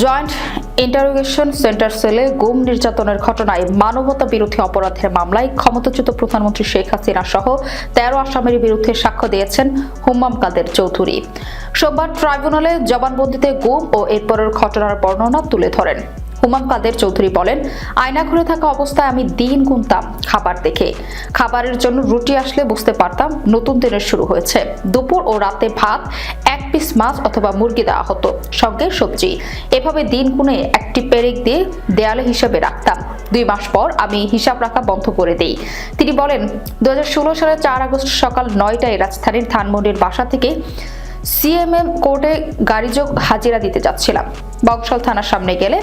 Joint interrogation centre সেলে গুম নির্যাতনের ঘটনায় মানবতা বিরোধী অপরাধের মামলায় ক্ষমতাচ্যুত প্রধানমন্ত্রী শেখ হাসিনা সহ ১৩ আসামির বিরুদ্ধে সাক্ষ্য দিয়েছেন হুম্মাম কাদের চৌধুরী। সোমবার ট্রাইব্যুনালে জবানবন্দিতে গুম ও এরপরের ঘটনার বর্ণনা তুলে ধরেন। হুম্মাম কাদের চৌধুরী বলেন, আয়না ঘুরে থাকা অবস্থায় আমি দিন গুনতাম খাবার দেখে। খাবারের জন্য রুটি আসলে বুঝতে পারতাম নতুন দিনের শুরু হয়েছে। দুপুর ও রাতে ভাত, এক পিস মাছ অথবা মুরগি দেওয়া হতো, সঙ্গে সবজি। এভাবে দিন গুনে একটি পেরেক দিয়ে দেয়ালে হিসাবে রাখতাম। ২ মাস পর আমি হিসাব রাখা বন্ধ করে দেই। তিনি বলেন, ২০১৬ সালের ৪ আগস্ট সকাল ৯টায় রাজধানীর ধানমন্ডির বাসা থেকে সিএমএম কোর্টে গাড়িযোগ হাজিরা দিতে যাচ্ছিলাম। বংশাল থানার সামনে গেলে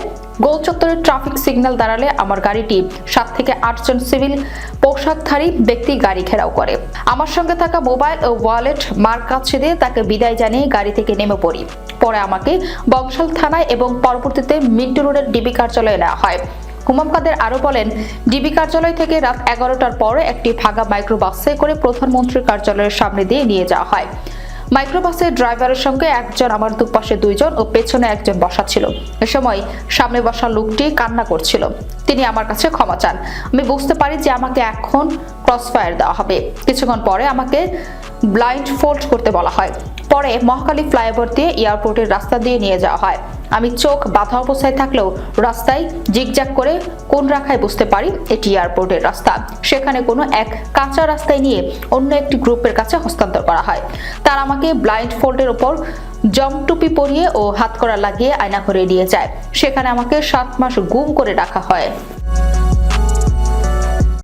গোল চত্বরে ট্রাফিক সিগন্যাল দাঁড়ালে আমার গাড়িটি ৭ থেকে ৮ জন সিভিল পোশাকধারী ব্যক্তি গাড়ি ঘেরাও করে। আমার সঙ্গে থাকা মোবাইল ও ওয়ালেট মার কাছে দিয়ে তাকে বিদায় জানিয়ে গাড়ি থেকে নেমে পড়ি। পরে আমাকে বংশাল থানায় এবং পরবর্তীতে মিন্টু রোডের ডিবি কার্যালয়ে নেওয়া হয়। হুম্মাম কাদের আরো বলেন, ডিবি কার্যালয় থেকে রাত ১১টার পরে একটি ভাঙা মাইক্রোবাসে করে প্রধানমন্ত্রীর কার্যালয়ের সামনে দিয়ে নিয়ে যাওয়া হয়। মাইক্রোবাসের ড্রাইভারের সঙ্গে একজন, আমার দুপাশে ২ জন ও পেছনে একজন বসা ছিল। এ সময় সামনে বসা লোকটি কান্না করছিল। তিনি আমার কাছে ক্ষমা চান। আমি বুঝতে পারি যে আমাকে এখন ক্রসফায়ার দেওয়া হবে। কিছুক্ষণ পরে আমাকে ব্লাইন্ড ফোল্ড করতে বলা হয়। পরে মহাখালী ফ্লাইওভার দিয়ে এয়ারপোর্টের রাস্তা দিয়ে নিয়ে যাওয়া হয়। আমি চোখ বাঁধা অবস্থায় থাকলেও রাস্তায় জিগজ্যাগ করে কোন রাখায় বুঝতে পারি এটি এয়ারপোর্টের রাস্তা। সেখানে কোনো এক কাঁচা রাস্তায় নিয়ে অন্য একটি গ্রুপের কাছে হস্তান্তর করা হয়। তারা আমাকে ব্লাইন্ড ফোল্ডের উপর জমটুপি পরিয়ে ও হাতকড়া লাগিয়ে আয়নাঘরে নিয়ে যায়। সেখানে আমাকে ৭ মাস গুম করে রাখা হয়।